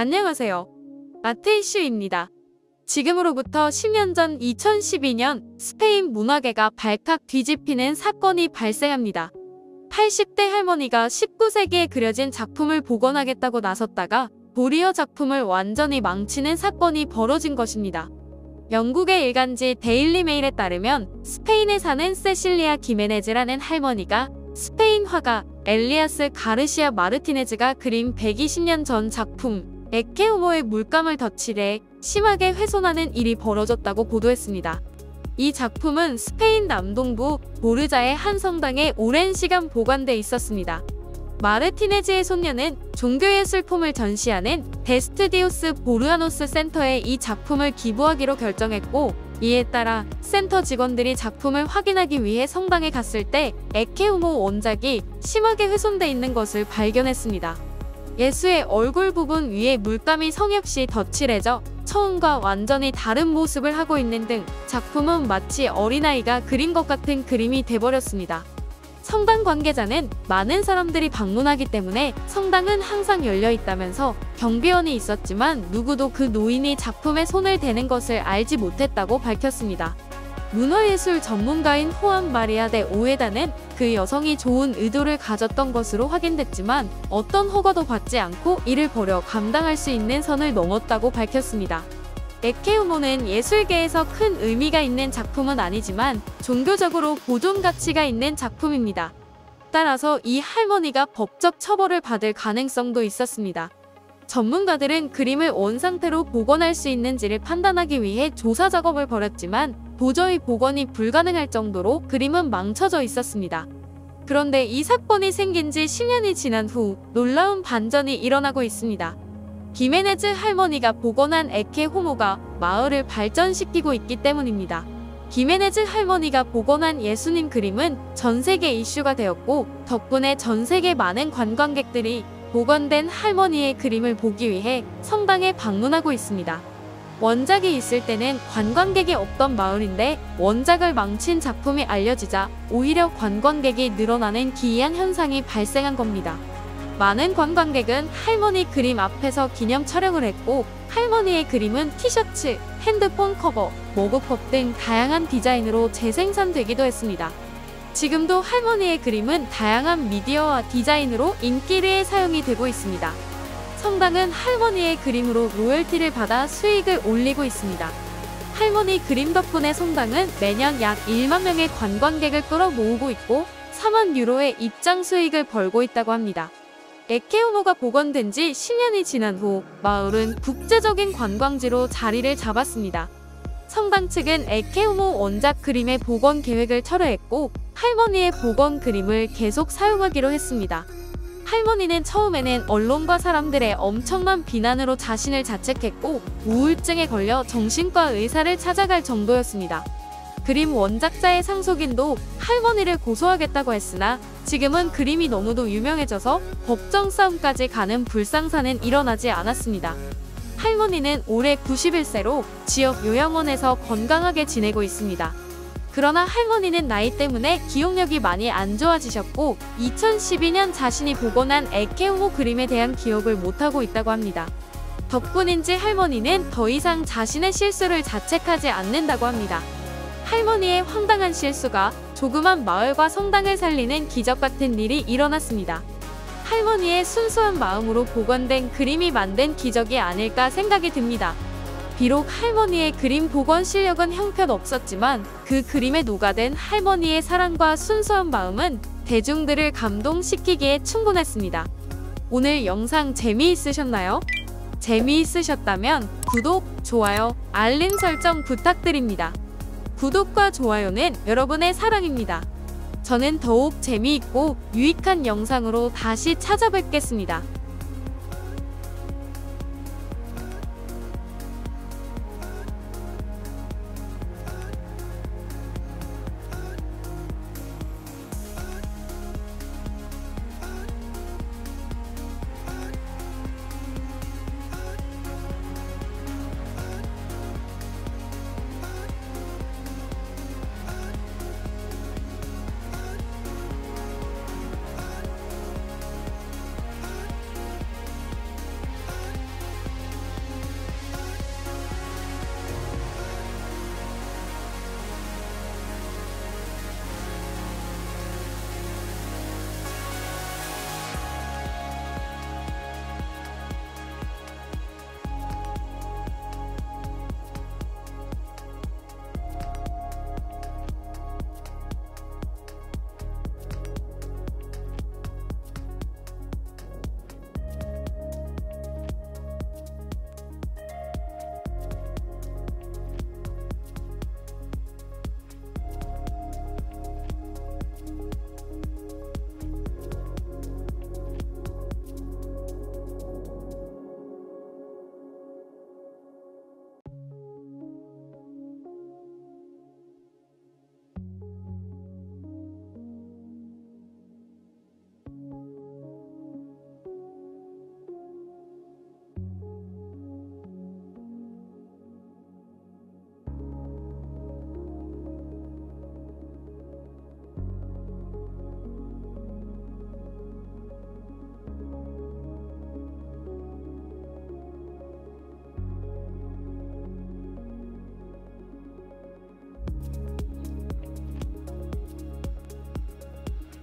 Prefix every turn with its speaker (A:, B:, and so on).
A: 안녕하세요. 아트 이슈입니다. 지금으로부터 10년 전 2012년 스페인 문화계가 발칵 뒤집히는 사건이 발생합니다. 80대 할머니가 19세기에 그려진 작품을 복원하겠다고 나섰다가 도리어 작품을 완전히 망치는 사건이 벌어진 것입니다. 영국의 일간지 데일리 메일에 따르면 스페인에 사는 세실리아 기메네즈라는 할머니가 스페인 화가 엘리아스 가르시아 마르티네즈가 그린 120년 전 작품 에케우모의 물감을 덧칠해 심하게 훼손하는 일이 벌어졌다고 보도했습니다. 이 작품은 스페인 남동부 보르자의 한 성당에 오랜 시간 보관돼 있었습니다. 마르티네즈의 손녀는 종교예술품을 전시하는 데스투디우스 보르아노스 센터에 이 작품을 기부하기로 결정했고, 이에 따라 센터 직원들이 작품을 확인하기 위해 성당에 갔을 때 에케우모 원작이 심하게 훼손돼 있는 것을 발견했습니다. 예수의 얼굴 부분 위에 물감이 성역시 덧칠해져 처음과 완전히 다른 모습을 하고 있는 등 작품은 마치 어린아이가 그린 것 같은 그림이 돼버렸습니다. 성당 관계자는 많은 사람들이 방문하기 때문에 성당은 항상 열려 있다면서 경비원이 있었지만 누구도 그 노인이 작품에 손을 대는 것을 알지 못했다고 밝혔습니다. 문화예술 전문가인 호안 마리아 데 오에다는 그 여성이 좋은 의도를 가졌던 것으로 확인됐지만 어떤 허가도 받지 않고 이를 벌여 감당할 수 있는 선을 넘었다고 밝혔습니다. 에케우모는 예술계에서 큰 의미가 있는 작품은 아니지만 종교적으로 보존 가치가 있는 작품입니다. 따라서 이 할머니가 법적 처벌을 받을 가능성도 있었습니다. 전문가들은 그림을 원상태로 복원할 수 있는지를 판단하기 위해 조사 작업을 벌였지만 도저히 복원이 불가능할 정도로 그림은 망쳐져 있었습니다. 그런데 이 사건이 생긴 지 10년이 지난 후 놀라운 반전이 일어나고 있습니다. 기메네즈 할머니가 복원한 에케호모가 마을을 발전시키고 있기 때문입니다. 기메네즈 할머니가 복원한 예수님 그림은 전 세계 이슈가 되었고, 덕분에 전 세계 많은 관광객들이 복원된 할머니의 그림을 보기 위해 성당에 방문하고 있습니다. 원작이 있을 때는 관광객이 없던 마을인데 원작을 망친 작품이 알려지자 오히려 관광객이 늘어나는 기이한 현상이 발생한 겁니다. 많은 관광객은 할머니 그림 앞에서 기념 촬영을 했고, 할머니의 그림은 티셔츠, 핸드폰 커버, 머그컵 등 다양한 디자인으로 재생산되기도 했습니다. 지금도 할머니의 그림은 다양한 미디어와 디자인으로 인기리에 사용이 되고 있습니다. 성당은 할머니의 그림으로 로열티를 받아 수익을 올리고 있습니다. 할머니 그림 덕분에 성당은 매년 약 1만 명의 관광객을 끌어모으고 있고 4만 유로의 입장 수익을 벌고 있다고 합니다. 에케우모가 복원된 지 10년이 지난 후 마을은 국제적인 관광지로 자리를 잡았습니다. 성당 측은 에케우모 원작 그림의 복원 계획을 철회했고 할머니의 복원 그림을 계속 사용하기로 했습니다. 할머니는 처음에는 언론과 사람들의 엄청난 비난으로 자신을 자책했고 우울증에 걸려 정신과 의사를 찾아갈 정도였습니다. 그림 원작자의 상속인도 할머니를 고소하겠다고 했으나 지금은 그림이 너무도 유명해져서 법정 싸움까지 가는 불상사는 일어나지 않았습니다. 할머니는 올해 91세로 지역 요양원에서 건강하게 지내고 있습니다. 그러나 할머니는 나이 때문에 기억력이 많이 안 좋아지셨고 2012년 자신이 복원한 에케우모 그림에 대한 기억을 못하고 있다고 합니다. 덕분인지 할머니는 더 이상 자신의 실수를 자책하지 않는다고 합니다. 할머니의 황당한 실수가 조그만 마을과 성당을 살리는 기적 같은 일이 일어났습니다. 할머니의 순수한 마음으로 복원된 그림이 만든 기적이 아닐까 생각이 듭니다. 비록 할머니의 그림 복원 실력은 형편없었지만 그 그림에 녹아든 할머니의 사랑과 순수한 마음은 대중들을 감동시키기에 충분했습니다. 오늘 영상 재미있으셨나요? 재미있으셨다면 구독, 좋아요, 알림 설정 부탁드립니다. 구독과 좋아요는 여러분의 사랑입니다. 저는 더욱 재미있고 유익한 영상으로 다시 찾아뵙겠습니다.